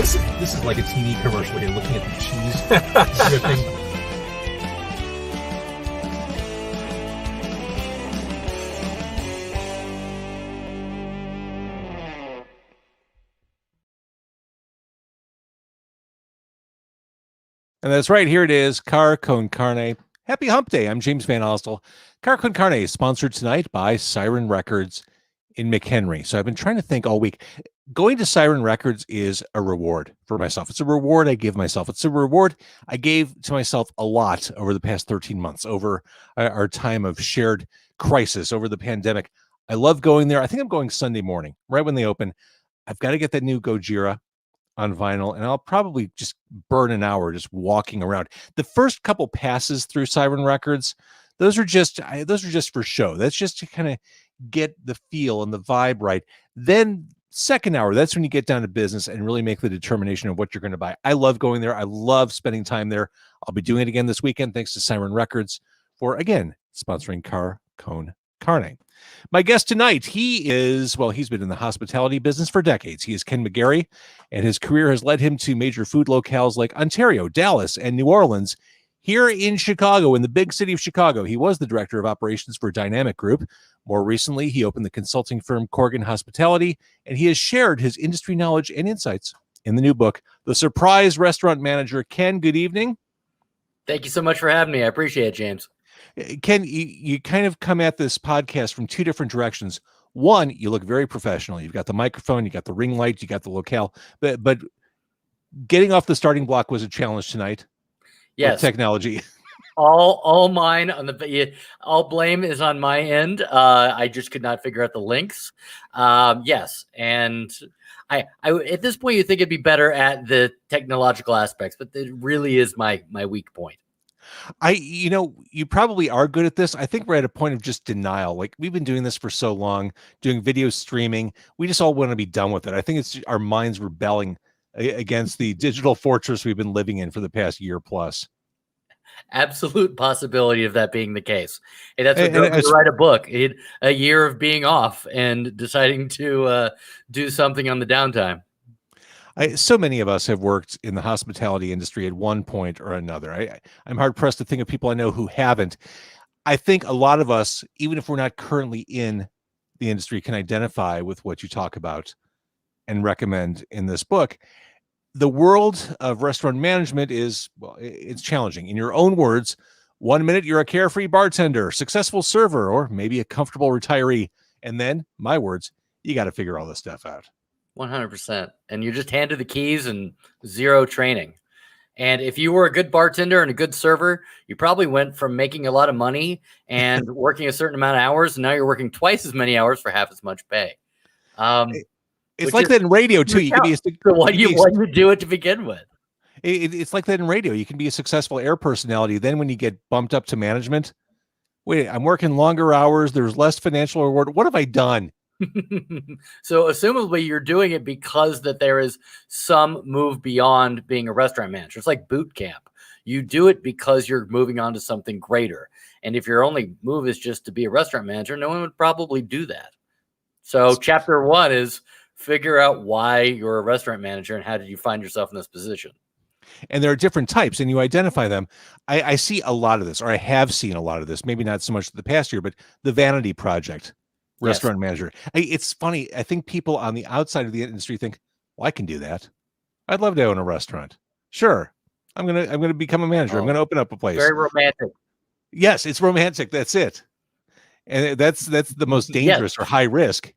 This is like a TV commercial here, looking at the cheese dripping. And that's right. Here it is, Car Con Carne. Happy Hump Day. I'm James Van Ostel. Car Con Carne is sponsored tonight by Siren Records in McHenry. So I've been trying to think all week. Going to Siren Records is a reward for myself. It's a reward I give myself. It's a reward I gave to myself a lot over the past 13 months, over our time of shared crisis, over the pandemic. I love going there. I think I'm going Sunday morning, right when they open. I've got to get that new Gojira on vinyl, and I'll probably just burn an hour just walking around. The first couple passes through Siren Records, those are just for show. That's just to kind of get the feel and the vibe right. Then second hour, that's when you get down to business and really make the determination of what you're going to buy. I love going there. I love spending time there. I'll be doing it again this weekend, thanks to Siren Records for, again, sponsoring Car Con Carne. My guest tonight, he's been in the hospitality business for decades. He is Ken McGarrie, and his career has led him to major food locales like Ontario, Dallas, and New Orleans. Here in Chicago, in the big city of Chicago, he was the director of operations for Dynamic Group. More recently, he opened the consulting firm Corgan Hospitality, and he has shared his industry knowledge and insights in the new book, The Surprise Restaurant Manager. Ken, good evening. Thank you so much for having me. I appreciate it, James. Ken, you kind of come at this podcast from two different directions. One, you look very professional. You've got the microphone, you got the ring light, you got the locale. But getting off the starting block was a challenge tonight. Yes, technology. all mine on all blame is on my end. I just could not figure out the links. Yes, and I at this point you think it'd be better at the technological aspects, but it really is my weak point. You probably are good at this. I think we're at a point of just denial. Like, we've been doing this for so long, doing video streaming. We just all want to be done with it. I think it's our minds rebelling against the digital fortress we've been living in for the past year plus. Absolute possibility of that being the case. Hey, that's what drove me to write a book. A year of being off and deciding to do something on the downtime. So many of us have worked in the hospitality industry at one point or another. I'm hard pressed to think of people I know who haven't. I think a lot of us, even if we're not currently in the industry, can identify with what you talk about and recommend in this book. The world of restaurant management it's challenging. In your own words, 1 minute you're a carefree bartender, successful server, or maybe a comfortable retiree. And then, my words, you got to figure all this stuff out. 100%. And you're just handed the keys and zero training. And if you were a good bartender and a good server, you probably went from making a lot of money and working a certain amount of hours, and now you're working twice as many hours for half as much pay. It's like that in radio too. You can be why you do it to begin with. It's like that in radio. You can be a successful air personality. Then when you get bumped up to management, wait, I'm working longer hours. There's less financial reward. What have I done? So assumably you're doing it because that there is some move beyond being a restaurant manager. It's like boot camp. You do it because you're moving on to something greater. And if your only move is just to be a restaurant manager, no one would probably do that. So chapter 1 is figure out why you're a restaurant manager and how did you find yourself in this position. And there are different types, and you identify them. I see a lot of this, or I have seen a lot of this, maybe not so much the past year, but the vanity project. Restaurant manager. It's funny. I think people on the outside of the industry think, well, I can do that. I'd love to own a restaurant. Sure. I'm gonna become a manager. I'm gonna open up a place. Very romantic. Yes, it's romantic. That's it. And that's the most dangerous or high risk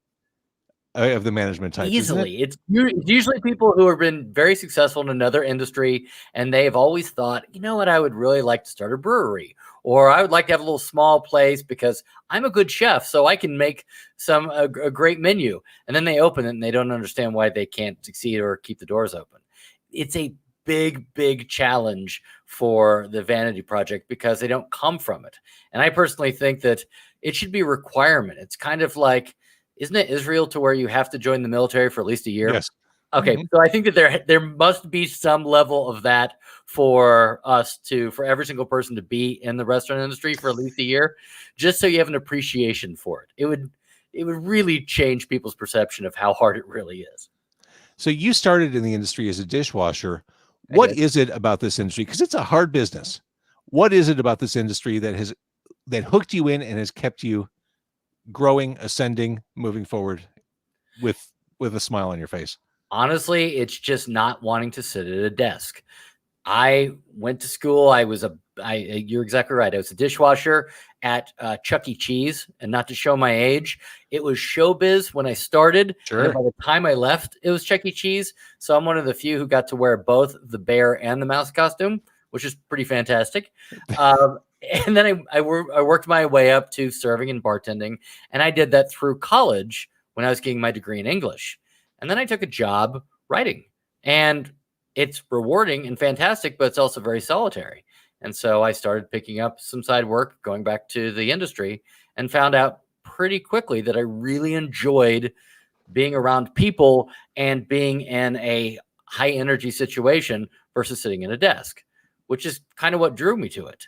of the management types. Easily. It's usually people who have been very successful in another industry, and they've always thought, you know what, I would really like to start a brewery, or I would like to have a little small place because I'm a good chef, so I can make a great menu. And then they open it and they don't understand why they can't succeed or keep the doors open. It's a big challenge for the vanity project because they don't come from it. And I personally think that it should be a requirement. It's kind of like, isn't it Israel to where you have to join the military for at least a year? Yes. Okay. Mm-hmm. So I think that there must be some level of that for every single person to be in the restaurant industry for at least a year, just so you have an appreciation for it. It would really change people's perception of how hard it really is. So you started in the industry as a dishwasher. I What did. is it about this industry? Because it's a hard business. What is it about this industry that hooked you in and has kept you growing, ascending, moving forward with a smile on your face? Honestly, it's just not wanting to sit at a desk. I went to school. You're exactly right. I was a dishwasher at Chuck E. Cheese, and not to show my age, it was showbiz when I started, and then Sure. by the time I left, it was Chuck E. Cheese. So I'm one of the few who got to wear both the bear and the mouse costume, which is pretty fantastic. Um, and then I worked my way up to serving and bartending, and I did that through college when I was getting my degree in English. And then I took a job writing, and it's rewarding and fantastic, but it's also very solitary. And so I started picking up some side work, going back to the industry, and found out pretty quickly that I really enjoyed being around people and being in a high energy situation versus sitting at a desk, which is kind of what drew me to it.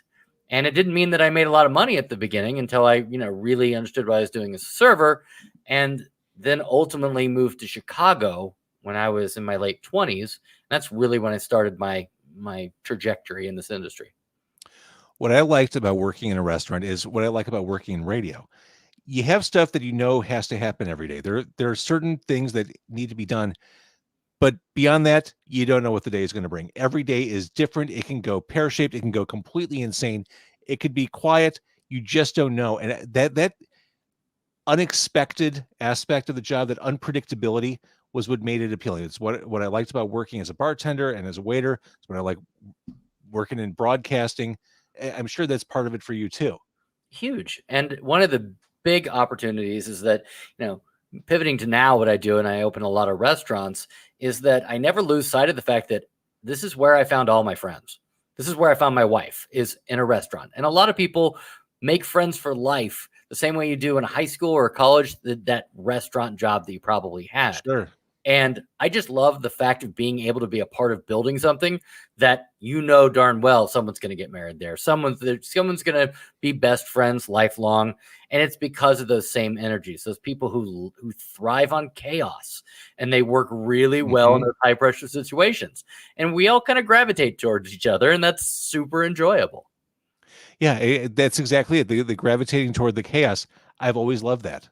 And it didn't mean that I made a lot of money at the beginning until I, really understood what I was doing as a server, and then ultimately moved to Chicago when I was in my late 20s. That's really when I started my trajectory in this industry. What I liked about working in a restaurant is what I like about working in radio. You have stuff that has to happen every day. There are certain things that need to be done, but beyond that, you don't know what the day is going to bring. Every day is different. It can go pear-shaped, it can go completely insane. It could be quiet. You just don't know. And that unexpected aspect of the job, that unpredictability, was what made it appealing. It's what I liked about working as a bartender and as a waiter. It's what I like working in broadcasting. I'm sure that's part of it for you too. Huge. And one of the big opportunities is that, pivoting to now what I do, and I open a lot of restaurants, is that I never lose sight of the fact that this is where I found all my friends. This is where I found my wife, is in a restaurant. And a lot of people make friends for life the same way you do in a high school or college, that restaurant job that you probably had. Sure. And I just love the fact of being able to be a part of building something that darn well someone's going to get married there. Someone's going to be best friends lifelong. And it's because of those same energies, those people who thrive on chaos, and they work really well in those high pressure situations. And we all kind of gravitate towards each other, and that's super enjoyable. Yeah, that's exactly it. The gravitating toward the chaos. I've always loved that.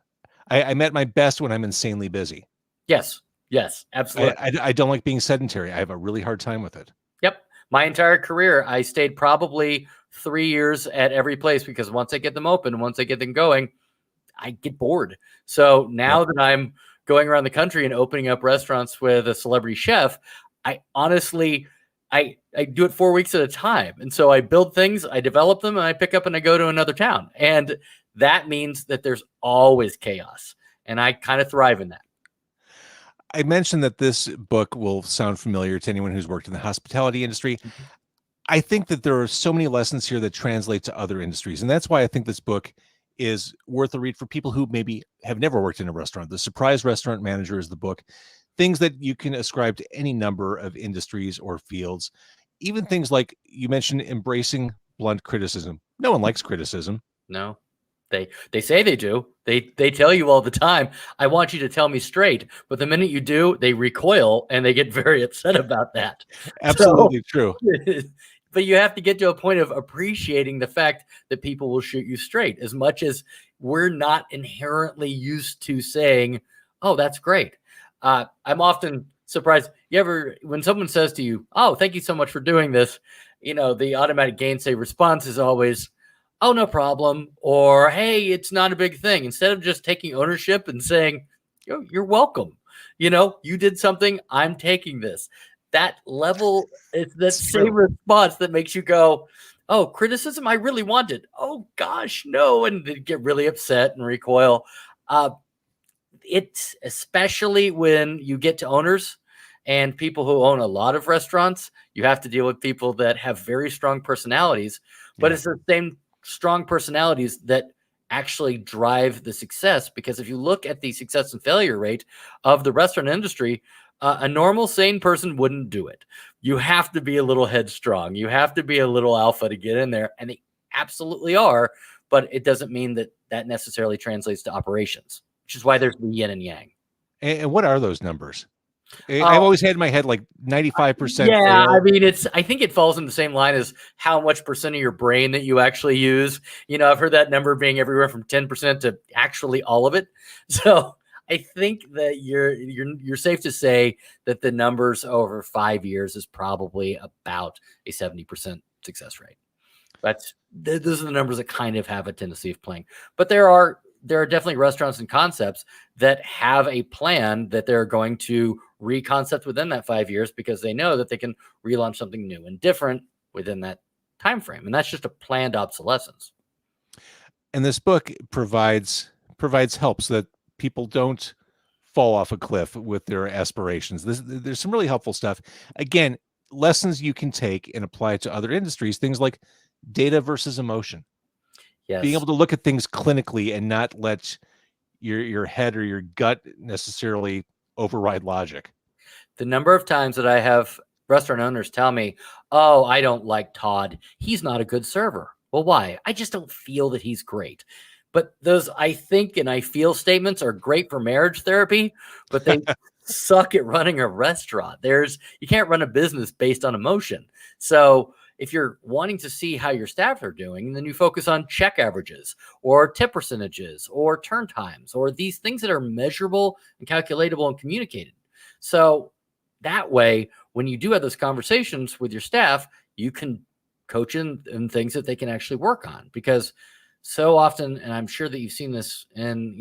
I'm at my best when I'm insanely busy. Yes. Yes, absolutely. I don't like being sedentary. I have a really hard time with it. Yep. My entire career, I stayed probably 3 years at every place, because once I get them open, once I get them going, I get bored. So now that I'm going around the country and opening up restaurants with a celebrity chef, I honestly, I do it 4 weeks at a time. And so I build things, I develop them, and I pick up and I go to another town. And that means that there's always chaos. And I kind of thrive in that. I mentioned that this book will sound familiar to anyone who's worked in the hospitality industry. I think that there are so many lessons here that translate to other industries. And that's why I think this book is worth a read for people who maybe have never worked in a restaurant. The Surprise Restaurant Manager is the book. Things that you can ascribe to any number of industries or fields. Even things like you mentioned, embracing blunt criticism. No one likes criticism. No. They say they do. They tell you all the time, I want you to tell me straight. But the minute you do, they recoil and they get very upset about that. Absolutely true. But you have to get to a point of appreciating the fact that people will shoot you straight, as much as we're not inherently used to saying, oh, that's great. I'm often surprised. When someone says to you, oh, thank you so much for doing this, the automatic gainsay response is always, oh, no problem. Or, hey, it's not a big thing. Instead of just taking ownership and saying, you're welcome. You did something. I'm taking this. That level, it's that same response that makes you go, oh, criticism, I really want it. Oh, gosh, no. And they get really upset and recoil. It's especially when you get to owners and people who own a lot of restaurants, you have to deal with people that have very strong personalities, but it's the same strong personalities that actually drive the success. Because if you look at the success and failure rate of the restaurant industry, a normal sane person wouldn't do it. You have to be a little headstrong. You have to be a little alpha to get in there. And they absolutely are, but it doesn't mean that necessarily translates to operations, which is why there's the yin and yang. And what are those numbers? I've always had in my head like 95% Yeah, I fail. mean, I think it falls in the same line as how much percent of your brain that you actually use. I've heard that number being everywhere from 10% to actually all of it. So I think that you're safe to say that the numbers over 5 years is probably about a 70% success rate. Those are the numbers that kind of have a tendency of playing. But there are definitely restaurants and concepts that have a plan that they're going to reconcept within that 5 years because they know that they can relaunch something new and different within that time frame. And that's just a planned obsolescence. And this book provides help so that people don't fall off a cliff with their aspirations. There's some really helpful stuff. Again, lessons you can take and apply to other industries, things like data versus emotion. Yes. Being able to look at things clinically and not let your head or your gut necessarily override logic. The number of times that I have restaurant owners tell me, "Oh, I don't like Todd. He's not a good server." Well, why? I just don't feel that he's great. But those I think and I feel statements are great for marriage therapy, but they suck at running a restaurant. You can't run a business based on emotion. So if you're wanting to see how your staff are doing, then you focus on check averages or tip percentages or turn times or these things that are measurable and calculatable and communicated. So that way, when you do have those conversations with your staff, you can coach in things that they can actually work on. Because so often, and I'm sure that you've seen this in,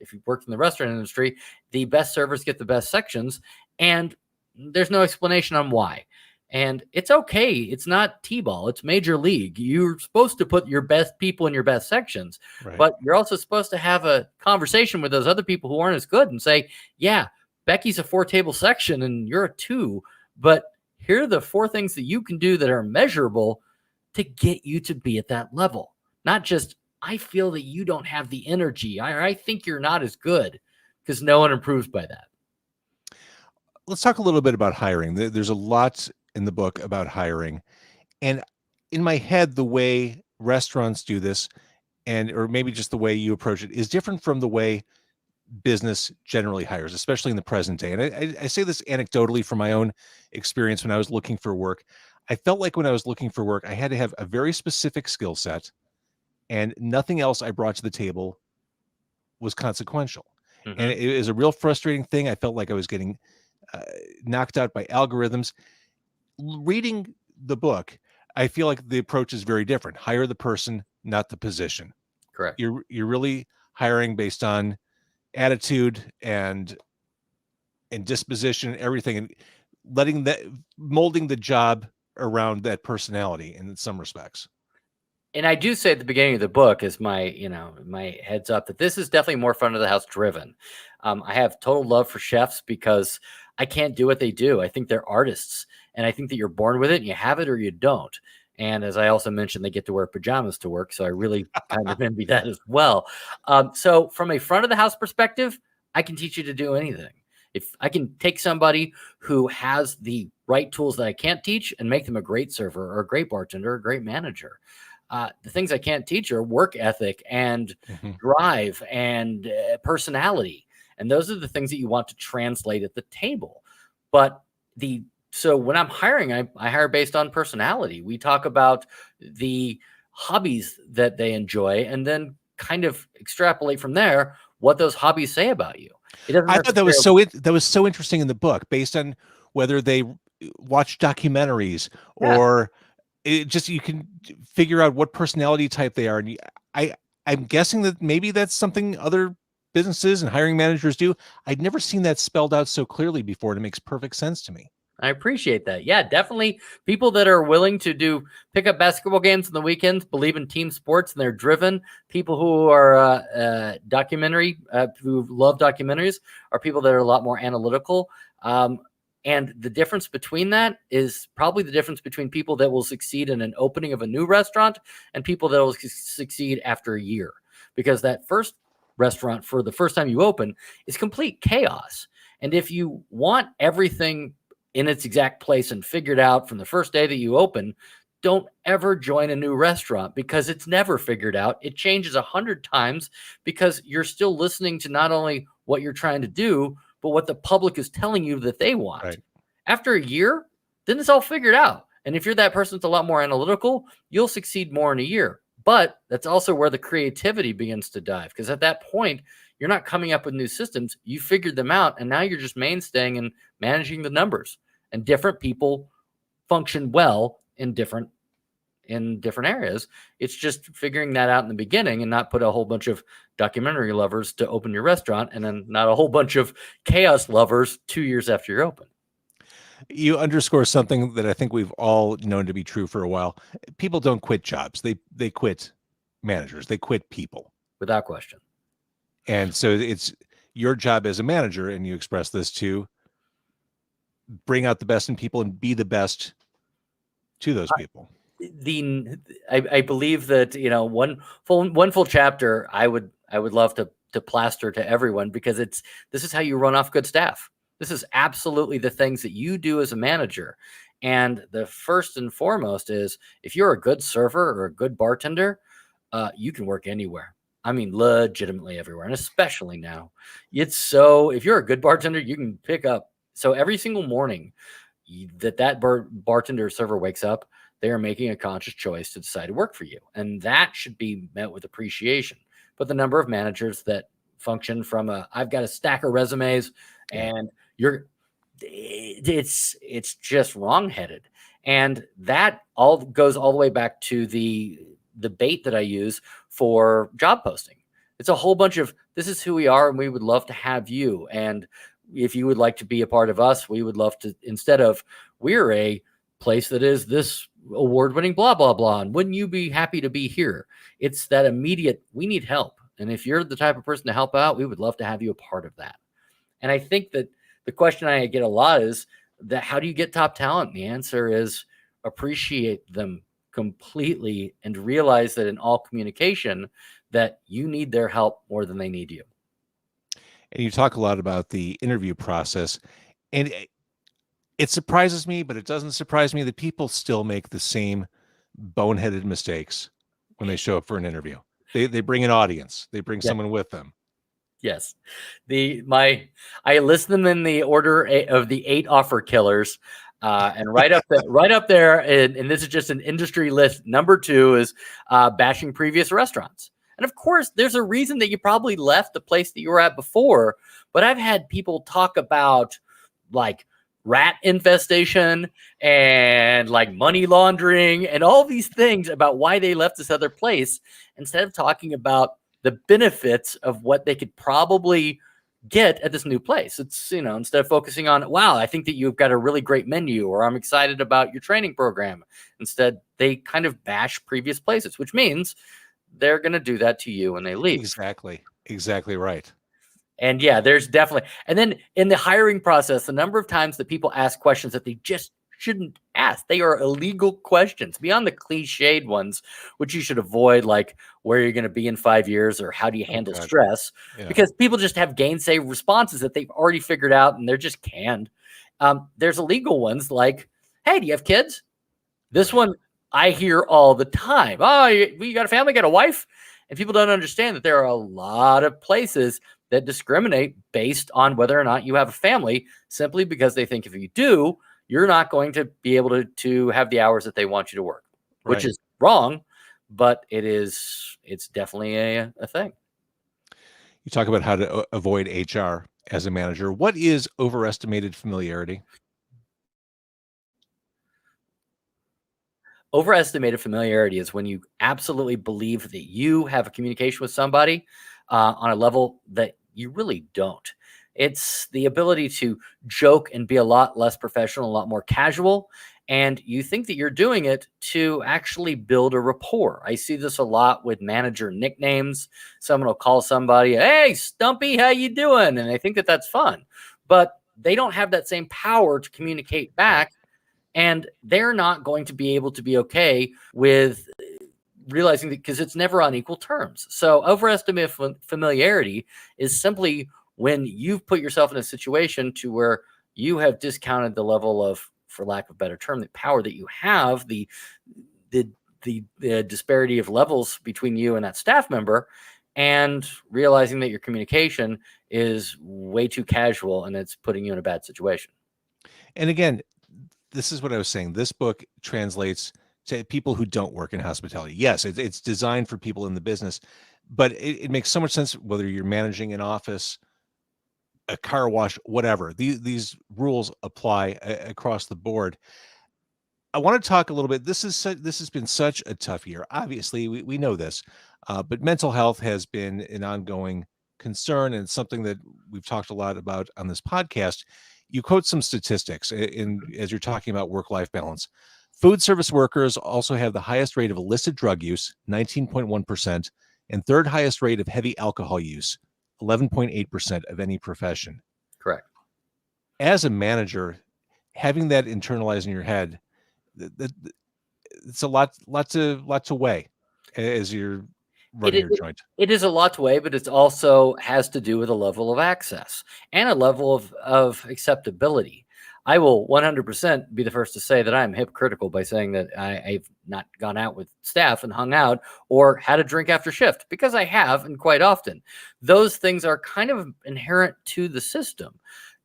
if you've worked in the restaurant industry, the best servers get the best sections, and there's no explanation on why. And it's okay. It's not T-ball. It's major league. You're supposed to put your best people in your best sections, Right. but you're also supposed to have a conversation with those other people who aren't as good and say, yeah, Becky's a 4-table section and you're a 2, but here are the 4 things that you can do that are measurable to get you to be at that level. Not just, I feel that you don't have the energy. I think you're not as good, because no one improves by that. Let's talk a little bit about hiring. There's a lot in the book about hiring. And in my head, the way restaurants do this, or maybe just the way you approach it, is different from the way business generally hires, especially in the present day. And I say this anecdotally from my own experience when I was looking for work. I felt like when I was looking for work, I had to have a very specific skill set, and nothing else I brought to the table was consequential. Mm-hmm. And it was a real frustrating thing. I felt like I was getting knocked out by algorithms. Reading the book, I feel like the approach is very different. Hire the person, not the position. Correct. You're really hiring based on attitude and disposition, everything, and molding the job around that personality in some respects. And I do say at the beginning of the book is my heads up that this is definitely more front of the house driven. I have total love for chefs because I can't do what they do. I think they're artists, and I think that you're born with it and you have it or you don't. And as I also mentioned, they get to wear pajamas to work. So I really kind of envy that as well. So from a front of the house perspective, I can teach you to do anything. If I can take somebody who has the right tools that I can't teach and make them a great server or a great bartender or a great manager. The things I can't teach are work ethic and drive and personality. And those are the things that you want to translate at the table. But so when I'm hiring, I hire based on personality. We talk about the hobbies that they enjoy and then kind of extrapolate from there what those hobbies say about you. I thought that was so interesting in the book, based on whether they watch documentaries or you can figure out what personality type they are. And I'm guessing that maybe that's something other businesses and hiring managers do. I'd never seen that spelled out so clearly before, and it makes perfect sense to me. I appreciate that. Yeah, definitely people that are willing to pick up basketball games on the weekends, believe in team sports, and they're driven. People who are who love documentaries are people that are a lot more analytical. And the difference between that is probably the difference between people that will succeed in an opening of a new restaurant and people that will succeed after a year. Because that first restaurant, for the first time you open, is complete chaos. And if you want everything in its exact place and figured out from the first day that you open, don't ever join a new restaurant, because it's never figured out. It changes 100 times because you're still listening to not only what you're trying to do, but what the public is telling you that they want. Right. After a year, then it's all figured out. And if you're that person that's a lot more analytical, you'll succeed more in a year. But that's also where the creativity begins to dive, because at that point, you're not coming up with new systems. You figured them out, and now you're just mainstaying and managing the numbers. And different people function well in different areas. It's just figuring that out in the beginning, and not put a whole bunch of documentary lovers to open your restaurant, and then not a whole bunch of chaos lovers 2 years after you're open. You underscore something that I think we've all known to be true for a while. People don't quit jobs. They quit managers. They quit people. Without question. And so it's your job as a manager, and you express this, to bring out the best in people and be the best to those people. I believe that, one full chapter I would love to plaster to everyone, because this is how you run off good staff. This is absolutely the things that you do as a manager. And the first and foremost is, if you're a good server or a good bartender, you can work anywhere. I mean, legitimately everywhere. And especially now, if you're a good bartender, you can pick up. So every single morning that bartender or server wakes up, they are making a conscious choice to decide to work for you. And that should be met with appreciation. But the number of managers that function from I've got a stack of resumes, and it's just wrongheaded. And that all goes all the way back to the bait that I use for job posting. It's a whole bunch of, this is who we are, and we would love to have you. And if you would like to be a part of us, we would love to, instead of, we're a place that is this award-winning blah, blah, blah, and wouldn't you be happy to be here? It's that immediate, we need help. And if you're the type of person to help out, we would love to have you a part of that. And I think that the question I get a lot is that, how do you get top talent? And the answer is, appreciate them completely and realize that in all communication, that you need their help more than they need you. And you talk a lot about the interview process, and it surprises me, but it doesn't surprise me that people still make the same boneheaded mistakes when they show up for an interview. They bring an audience. They bring someone with them. Yes. I list them in the order of the 8 offer killers. And right up there, and this is just an industry list. Number 2 is bashing previous restaurants. And of course, there's a reason that you probably left the place that you were at before. But I've had people talk about like rat infestation and like money laundering and all these things about why they left this other place, instead of talking about the benefits of what they could probably get at this new place. It's, instead of focusing on, wow, I think that you've got a really great menu, or I'm excited about your training program. Instead, they kind of bash previous places, which means they're going to do that to you when they leave. Exactly right. And yeah, there's definitely, and then in the hiring process, the number of times that people ask questions that they just shouldn't ask. They are illegal questions beyond the cliched ones, which you should avoid, like where you're going to be in 5 years, or how do you handle stress? Yeah. Because people just have gainsay responses that they've already figured out, and they're just canned. There's illegal ones like, hey, do you have kids? This one I hear all the time. Oh, you got a family, got a wife? And people don't understand that there are a lot of places that discriminate based on whether or not you have a family, simply because they think if you do, you're not going to be able to have the hours that they want you to work, which is wrong, but it's definitely a thing. You talk about how to avoid HR as a manager. What is overestimated familiarity? Overestimated familiarity is when you absolutely believe that you have a communication with somebody on a level that you really don't. It's the ability to joke and be a lot less professional, a lot more casual. And you think that you're doing it to actually build a rapport. I see this a lot with manager nicknames. Someone will call somebody, hey, Stumpy, how you doing? And I think that that's fun. But they don't have that same power to communicate back. And they're not going to be able to be okay with realizing that, because it's never on equal terms. So overestimated familiarity is simply when you've put yourself in a situation to where you have discounted the level of, for lack of a better term, the power that you have, the disparity of levels between you and that staff member, and realizing that your communication is way too casual and it's putting you in a bad situation. And again, this is what I was saying. This book translates to people who don't work in hospitality. Yes, it's designed for people in the business, but it makes so much sense whether you're managing an office, a car wash, whatever. These rules apply across the board. I want to talk a little bit. This has been such a tough year. Obviously, we know this, but mental health has been an ongoing concern and something that we've talked a lot about on this podcast. You quote some statistics as you're talking about work-life balance. Food service workers also have the highest rate of illicit drug use, 19.1%, and third highest rate of heavy alcohol use, 11.8% of any profession. Correct. As a manager, having that internalized in your head, it's a lot to weigh as you're running your joint. It is a lot to weigh, but it also has to do with a level of access and a level of acceptability. I will 100% be the first to say that I'm hypocritical by saying that I've not gone out with staff and hung out or had a drink after shift, because I have, and quite often. Those things are kind of inherent to the system.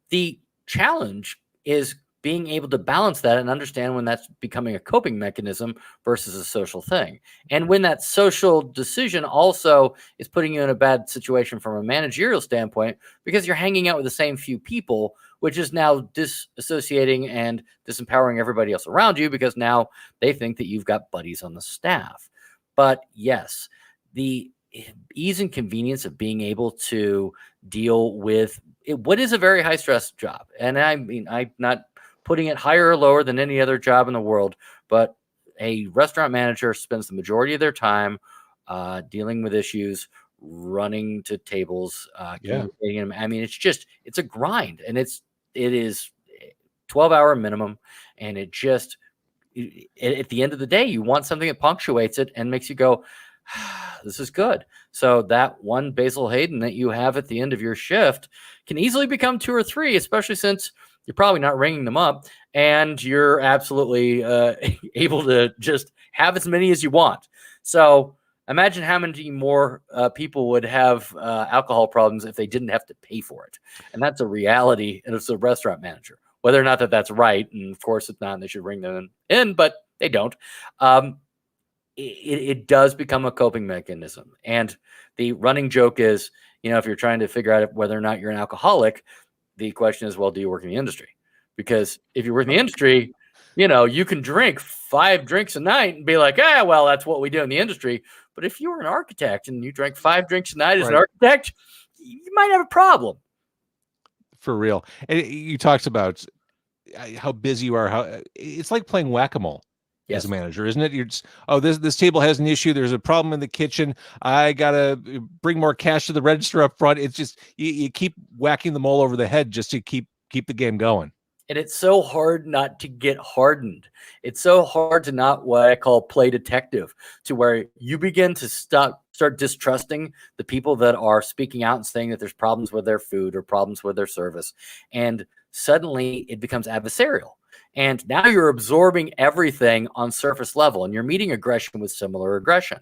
The challenge is being able to balance that and understand when that's becoming a coping mechanism versus a social thing. And when that social decision also is putting you in a bad situation from a managerial standpoint, because you're hanging out with the same few people, which is now disassociating and disempowering everybody else around you, because now they think that you've got buddies on the staff. But yes, the ease and convenience of being able to deal with what is a very high stress job. And I mean, I'm not putting it higher or lower than any other job in the world, but a restaurant manager spends the majority of their time dealing with issues, running to tables, communicating them. I mean, it's a grind, and it is 12-hour minimum, and at the end of the day, you want something that punctuates it and makes you go, this is good. So that one Basil Hayden that you have at the end of your shift can easily become 2 or 3, especially since you're probably not ringing them up, and you're absolutely able to just have as many as you want. So imagine how many more people would have alcohol problems if they didn't have to pay for it. And that's a reality as a restaurant manager. Whether or not that's right, and of course it's not, and they should ring them in, but they don't. It does become a coping mechanism. And the running joke is, if you're trying to figure out whether or not you're an alcoholic, the question is, well, do you work in the industry? Because if you work in the industry, you can drink 5 drinks a night and be like, well, that's what we do in the industry. But if you were an architect and you drank 5 drinks a night as an architect, you might have a problem. For real. And you talked about how busy you are. How it's like playing whack-a-mole. Yes. As a manager, isn't it? You're just, this table has an issue. There's a problem in the kitchen. I gotta bring more cash to the register up front. It's just you keep whacking them all over the head just to keep the game going. And it's so hard not to get hardened. It's so hard to not what I call play detective, to where you begin to start distrusting the people that are speaking out and saying that there's problems with their food or problems with their service, and suddenly it becomes adversarial. And now you're absorbing everything on surface level, and you're meeting aggression with similar aggression.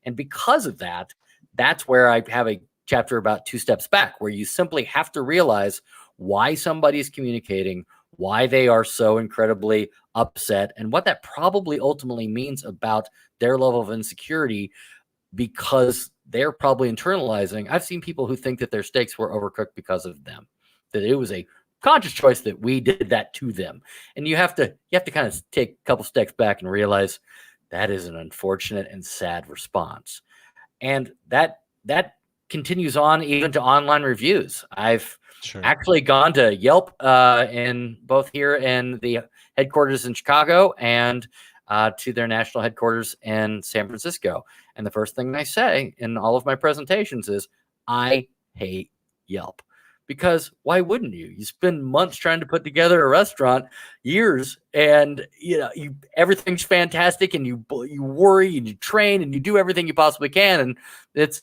And because of that, that's where I have a chapter about 2 steps back, where you simply have to realize why somebody's communicating, why they are so incredibly upset, and what that probably ultimately means about their level of insecurity, because they're probably internalizing. I've seen people who think that their steaks were overcooked because of them, that it was a conscious choice that we did that to them. And you have to kind of take a couple steps back and realize that is an unfortunate and sad response. And that continues on even to online reviews. I've actually gone to Yelp in both here in the headquarters in Chicago and to their national headquarters in San Francisco. And the first thing I say in all of my presentations is, I hate Yelp. Because why wouldn't you? You spend months trying to put together a restaurant, years, and everything's fantastic, and you worry and you train and you do everything you possibly can, and it's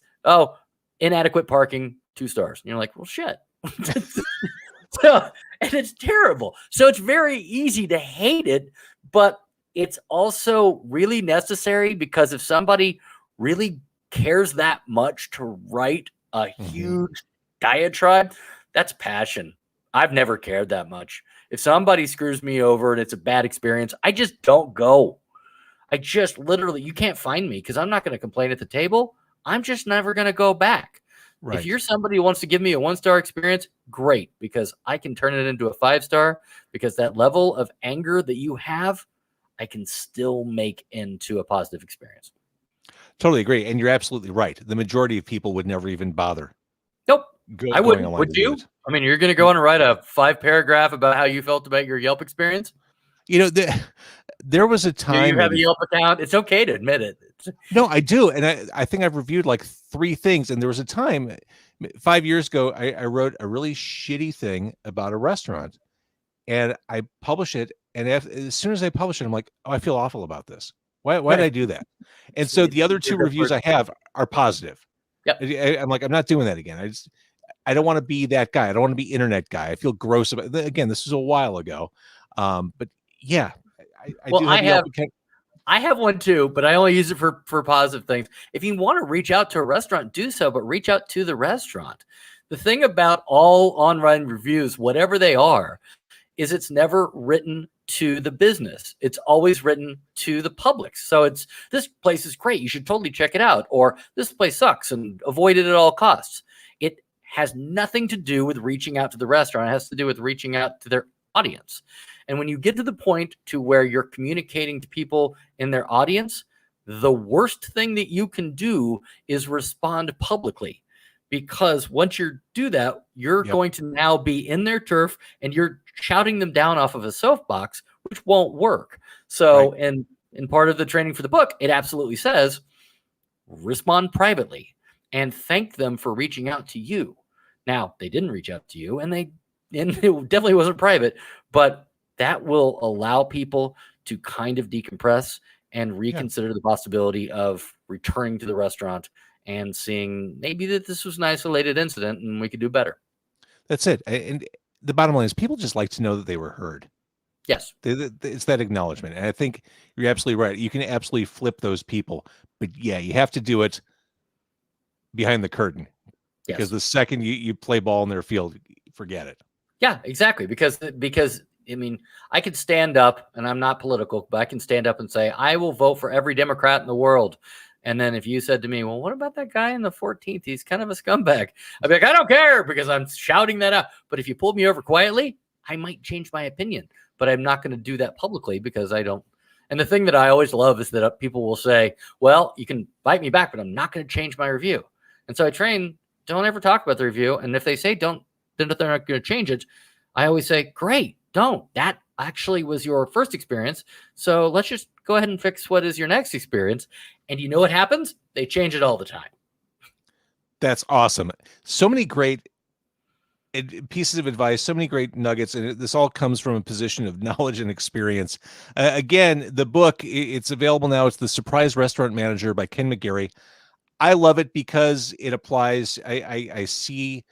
inadequate parking, 2 stars. And you're like, well, shit. And it's terrible. So it's very easy to hate it, but it's also really necessary, because if somebody really cares that much to write a Mm-hmm. huge diatribe, that's passion. I've never cared that much. If somebody screws me over and it's a bad experience, I just don't go. I just literally, you can't find me because I'm not going to complain at the table. I'm just never going to go back. Right. If you're somebody who wants to give me a 1-star experience, great, because I can turn it into a 5-star, because that level of anger that you have, I can still make into a positive experience. Totally agree. And you're absolutely right. The majority of people would never even bother. Nope. I Going wouldn't. along Would to do you? it. I mean, you're going to go on and write a 5-paragraph about how you felt about your Yelp experience? You know, there was a time. Do you have a Yelp account? It's okay to admit it. No, I do. And I think I've reviewed like 3 things. And there was a time 5 years ago, I wrote a really shitty thing about a restaurant, and I published it. And as soon as I publish it, I'm like, oh, I feel awful about this. Why did I do that? And so the other 2 reviews I have are positive. Yep. I'm like, I'm not doing that again. I don't want to be that guy. I don't want to be internet guy. I feel gross about it. Again, this was a while ago. But yeah, I do have Yelp account. I have one too, but I only use it for positive things. If you want to reach out to a restaurant, do so, but reach out to the restaurant. The thing about all online reviews, whatever they are, is it's never written to the business. It's always written to the public. So it's, this place is great, you should totally check it out, or this place sucks and avoid it at all costs. It has nothing to do with reaching out to the restaurant. It has to do with reaching out to their audience. And when you get to the point to where you're communicating to people in their audience, the worst thing that you can do is respond publicly. Because once you do that, you're going to now be in their turf and you're shouting them down off of a soapbox, which won't work. So, in part of the training for the book, it absolutely says, respond privately and thank them for reaching out to you. Now, they didn't reach out to you, and it definitely wasn't private, but that will allow people to kind of decompress and reconsider the possibility of returning to the restaurant and seeing maybe that this was an isolated incident and we could do better. That's it. And the bottom line is people just like to know that they were heard. Yes. It's that acknowledgement. And I think you're absolutely right. You can absolutely flip those people. But yeah, you have to do it behind the curtain. Yes. Because the second you play ball in their field, forget it. Yeah, exactly. Because I mean, I could stand up, and I'm not political, but I can stand up and say, I will vote for every Democrat in the world. And then if you said to me, well, what about that guy in the 14th? He's kind of a scumbag. I'd be like, I don't care, because I'm shouting that out. But if you pulled me over quietly, I might change my opinion. But I'm not going to do that publicly because I don't. And the thing that I always love is that people will say, well, you can bite me back, but I'm not going to change my review. And so I train, don't ever talk about the review. And if they say don't, then they're not going to change it, I always say, great, don't. That actually was your first experience. So let's just go ahead and fix what is your next experience. And you know what happens? They change it all the time. That's awesome. So many great pieces of advice, so many great nuggets, and this all comes from a position of knowledge and experience. Again, the book, it's available now. It's The Surprise Restaurant Manager by Ken McGarrie. I love it because it applies. I see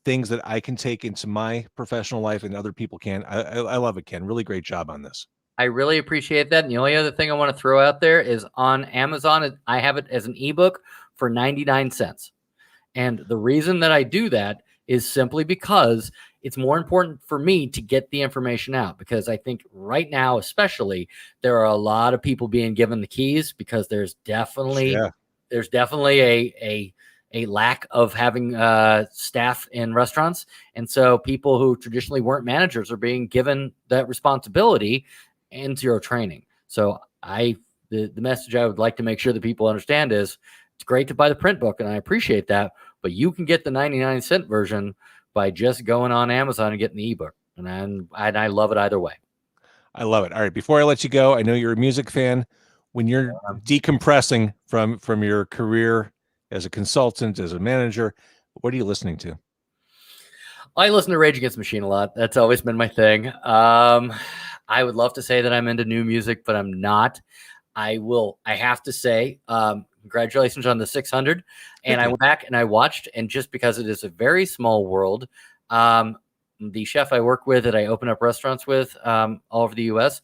things that I can take into my professional life and other people can. I love it, Ken. Really great job on this. I really appreciate that. And the only other thing I want to throw out there is on Amazon, I have it as an ebook for 99 cents. And the reason that I do that is simply because it's more important for me to get the information out, because I think right now, especially, there are a lot of people being given the keys because there's definitely a lack of having staff in restaurants. And so people who traditionally weren't managers are being given that responsibility and zero training. So the message I would like to make sure that people understand is it's great to buy the print book, and I appreciate that, but you can get the 99-cent version by just going on Amazon and getting the ebook. And I love it either way. I love it. All right. Before I let you go, I know you're a music fan. When you're decompressing from your career as a consultant, as a manager, what are you listening to? I listen to Rage Against the Machine a lot. That's always been my thing. I would love to say that I'm into new music, but I'm not. I have to say, congratulations on the 600. And I went back and I watched, and just because it is a very small world, the chef I work with that I open up restaurants with all over the U.S.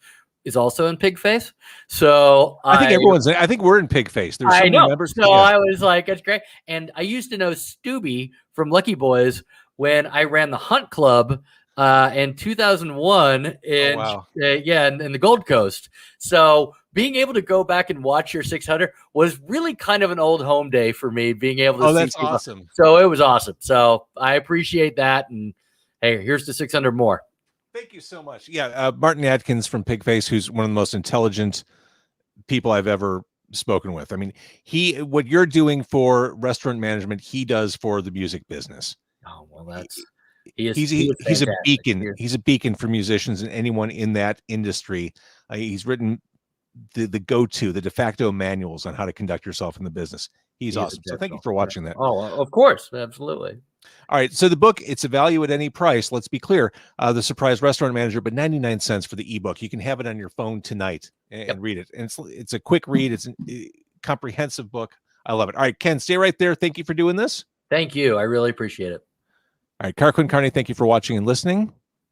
is also in Pigface. So I think everyone's. I think we're in Pigface. There's so many members. So I was like, that's great. And I used to know Stubby from Lucky Boys when I ran the Hunt Club in 2001 in in the Gold Coast. So being able to go back and watch your 600 was really kind of an old home day for me. Being able to see that's people. awesome. So it was awesome. So I appreciate that. And hey, here's the 600 more. Thank you so much. Yeah, Martin Adkins from Pigface, who's one of the most intelligent people I've ever spoken with. I mean, what you're doing for restaurant management, he does for the music business. Oh, well, he's a beacon. He's a beacon for musicians and anyone in that industry. He's written the go-to, the de facto manuals on how to conduct yourself in the business. He's awesome. So thank you for watching that. Oh, of course. Absolutely. All right. So the book, it's a value at any price. Let's be clear. The Surprise Restaurant Manager, but 99 cents for the ebook. You can have it on your phone tonight and read it. And it's a quick read. It's a comprehensive book. I love it. All right, Ken, stay right there. Thank you for doing this. Thank you. I really appreciate it. All right, Car Con Carne, thank you for watching and listening.